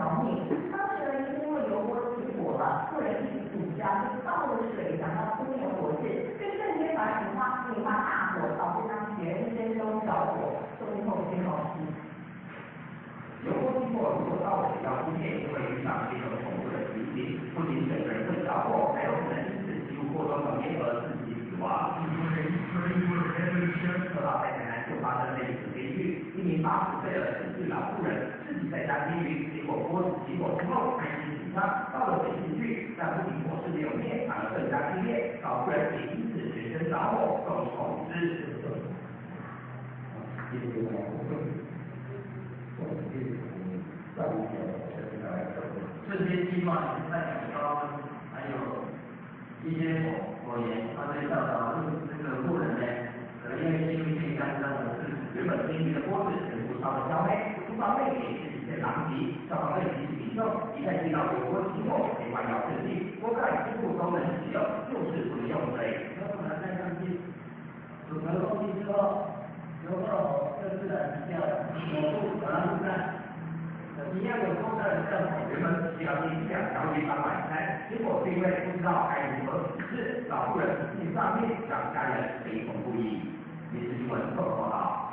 条命。当时呢，因为油锅起火了，妇人一起主张就倒了水，想要扑灭火势，这瞬间反而引发大火，导致他全身都着火，最后先告失。油锅起火，如果倒水要扑灭，就会遇上这种恐怖的情形，不仅整个人会着火，还有可能因此吸入过多浓烟而自己死亡。说到在台南就发生类似悲剧，一名80岁的陈姓老妇人自己在家煎鱼，结果锅子起火之后，担心紧张，倒了水进去，但不仅火势没有灭，反而更加激烈，老妇人也因此全身着火，中痛失。这些计划也是代表高温，还有一些火源，它会造成这个妇人呢，可能因为进入性干燥的是原本煎鱼的锅子全部烧得焦黑，厨房内也是一片狼藉。消防队提醒民众，一旦听到油锅起火，千万要镇定，锅盖几乎都能使用，就是不能用水。然后把它盖上去，煮熟东西之后，油后就自然掉火度把它覆盖。一样有锅盖的效果。原本只是要煎2条鱼当晚餐，结果是因为不知道该如何处置，老妇人不幸丧命，让家人悲痛不已。电视新闻综合报道。